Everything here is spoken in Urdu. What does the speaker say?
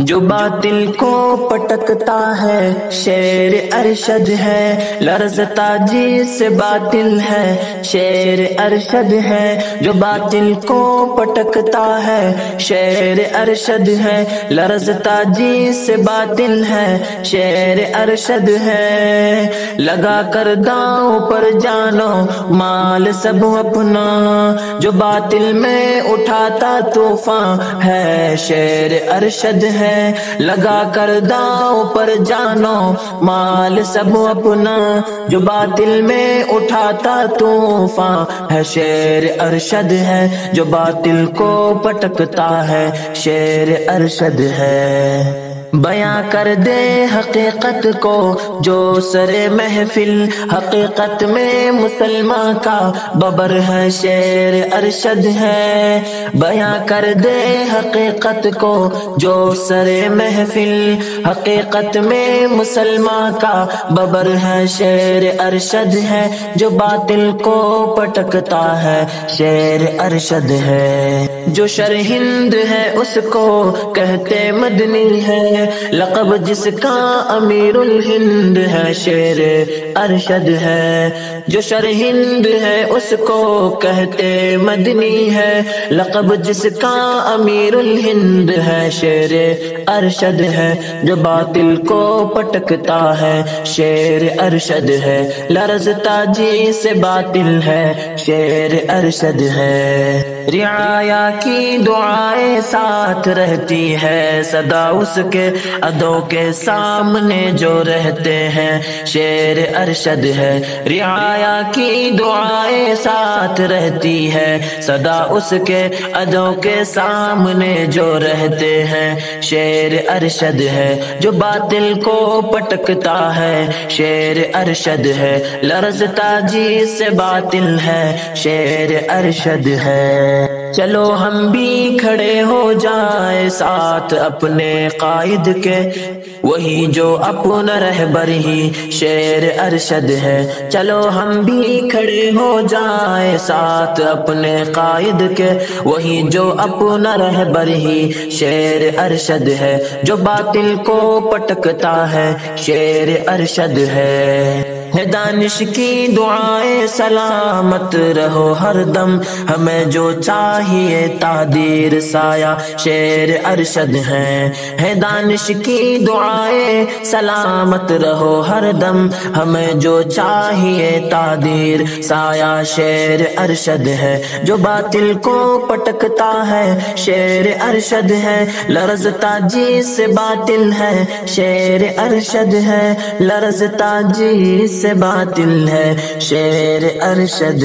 جو باطل کو پٹکتا ہے شیر ارشد ہے، لرزتا جس سے باطل ہے شیر ارشد ہے۔ جو باطل کو پٹکتا ہے شیر ارشد ہے، لرزتا جس سے باطل ہے شیر ارشد ہے۔ لگا کر داؤں پر جانو مال سب اپنا، جو باطل میں اٹھاتا طوفان ہے شیر ارشد ہے۔ لگا کر داؤں پر جانو مال سب اپنا، جو باطل میں اٹھاتا طوفان ہے شیر ارشد ہے۔ جو باطل کو پٹکتا ہے شیر ارشد ہے۔ بیاں کر دے حقیقت کو جو سر محفل، حقیقت میں مسلمان کا ببر ہے شیر ارشد ہے۔ بیاں کر دے حقیقت کو جو سر محفل، حقیقت میں مسلمان کا ببر ہے شیر ارشد ہے۔ جو باطل کو پٹکتا ہے شیر ارشد ہے۔ جو شرہند ہے اس کو کہتے مدنی ہے، لقب جس کا امیر الہند ہے شیر ارشد ہے۔ جو شرہند ہے اس کو کہتے مدنی ہے، لقب جس کا امیر الہند ہے شیر ارشد ہے۔ جو باطل کو پٹکتا ہے شیر ارشد ہے، لرزتا جی سے باطل ہے شیر ارشد ہے۔ رعایا کی دعائیں ساتھ رہتی ہے سدا اس کے ادوں کے سامنے جو رہتے ہیں شیر ارشد ہے۔ رعایا کی دعائیں ساتھ رہتی ہے سدا اس کے ادوں کے سامنے جو رہتے ہیں شیر ارشد ہے۔ جو باطل کو پٹکتا ہے شیر ارشد ہے، لرزتا جی سے باطل ہے شیر ارشد ہے۔ چلو ہم بھی کھڑے ہو جائیں ساتھ اپنے قائد کے، وہی جو اپنا رہبر ہی شیر ارشد ہے۔ چلو ہم بھی کھڑے ہو جائیں ساتھ اپنے قائد کے، وہی جو اپنا رہبر ہی شیر ارشد ہے۔ جو باطل کو پٹکتا ہے شیر ارشد ہے۔ دانش کی دعائیں سلامت رہو ہر دم، ہمیں جو چاہیے تادیر سایہ شیر ارشد ہے۔ دانش کی دعائیں سلامت رہو ہر دم، ہمیں جو چاہیے تادیر سایہ شیر ارشد ہے۔ جو باطل کو پٹکتا ہے شیر ارشد ہے، لرزتا جی سے باطل ہے شیر ارشد ہے، لرزتا جی سے باطل ہے شیر ارشد